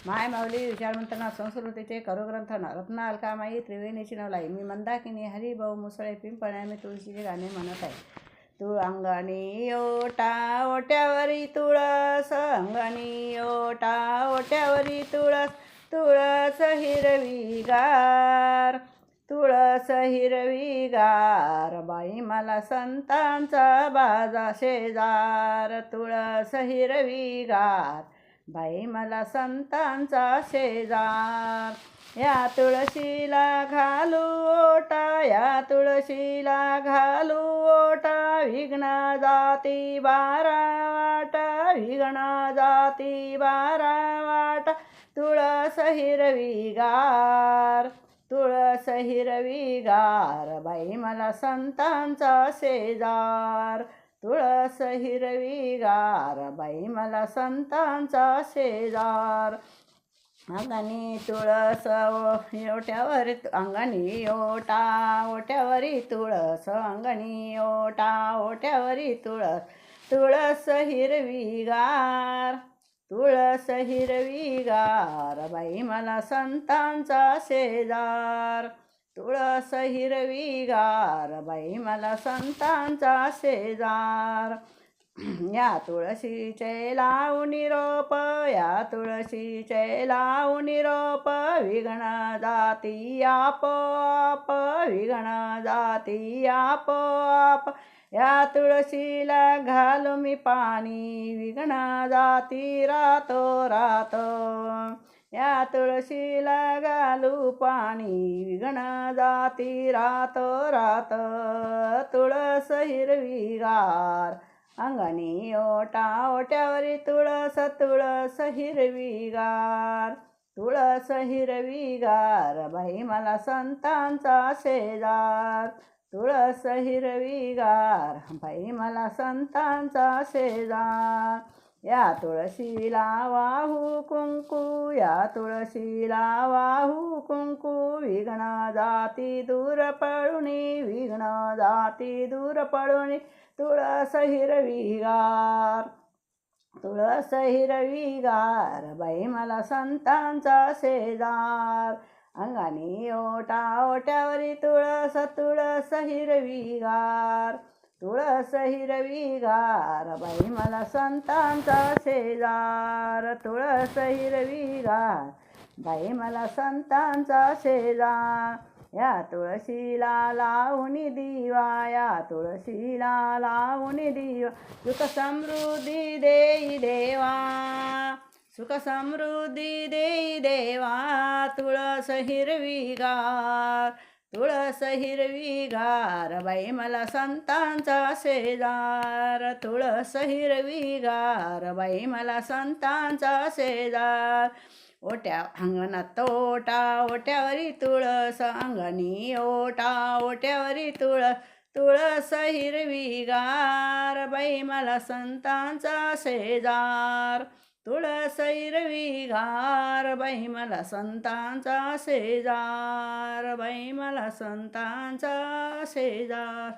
माय माऊली विचारमंथना संस्कृतीचे करुग्रंथ रत्न अलकामाई त्रिवेणीची नवलाई. मी मंदाकिनी हरिभाऊ मुसळे पिंपळ्या मी तुळशीचे गाणे म्हणत आहे. अंगणी ओटा ओट्यावरी तुळस, अंगणी ओटा ओट्यावरी तुळस, तुळस हिरवीगार, तुळस हिरवीगार. बाई मला संतांचा बाजा शेजार, तुळस हिरवीगार. बाई मला संतांचा शेजार. या तुळशीला घालू ओटा, या तुळशीला घालू ओटा, विघ्न जाती 12 वाटा, विघ्न जाती 12 वाटा. तुळस हिरवीगार, तुळस हिरवीगार. बाई मला संतांचा शेजार, तुळस हिरवीगार. बाई मला संतांचा शेजार. अंगणी तुळस ओट्यावर, अंगणी ओटा ओट्यावरी तुळस, अंगणी ओटा ओट्यावरी तुळस, तुळस हिरवीगार, तुळस हिरवीगार. बाई मला संतांचा शेजार, तुळस हिरवीगार. बाई मला संतांचा शेजार. या तुळशीचे लावणी रोप, या तुळशीचे लावणी रोप, विघ्न जाती आपोआप, विघ्न जाती आपोआप. या तुळशीला घालू मी पाणी, विघ्न जाती रातोरात. या तुळशीला घालू पाणी, विघ्न जाती रातोरात. तुळस हिरवीगार, अंगणी ओटा ओट्यावरी तुळस, तुळस हिरवीगार, तुळस हिरवीगार. बाई मला संतांचा शेजार, तुळस हिरवीगार. बाई मला संतांचा शेजार. या तुळशीला वाहू कुंकू, या तुळशीला वाहू कुंकू, विघ्न जाती दूर पळुनी, विघ्न जाती दूर पळुनी. तुळस हिरवीगार, तुळस हिरवीगार. बाई मला संतांचा शेजार. अंगणी ओटा ओट्यावरी तुळस, तुळस हिरवीगार, तुळस हिरवीगार. बाई मला संतांचा शेजार, तुळस हिरवीगार. बाई मला संतांचा शेजार. या तुळशीला लावणी दिवा, या तुळशीला लावणी दिवा, सुख समृद्धी देई देवा, सुख समृद्धी देई देवा. तुळस हिरवीगार, तुळस हिरवीगार. बाई मला संतांचा शेजार, तुळस हिरवीगार. बाई मला संतांचा शेजार. ओट्या अंगणात ओटा ओट्यावरी तुळस, अंगणी ओटा ओट्यावरी तुळस, तुळस हिरवीगार. बाई मला संतांचा शेजार, तुळस हिरवीगार. बाई मला संतांचा शेजार, बाई मला संतांचा शेजार.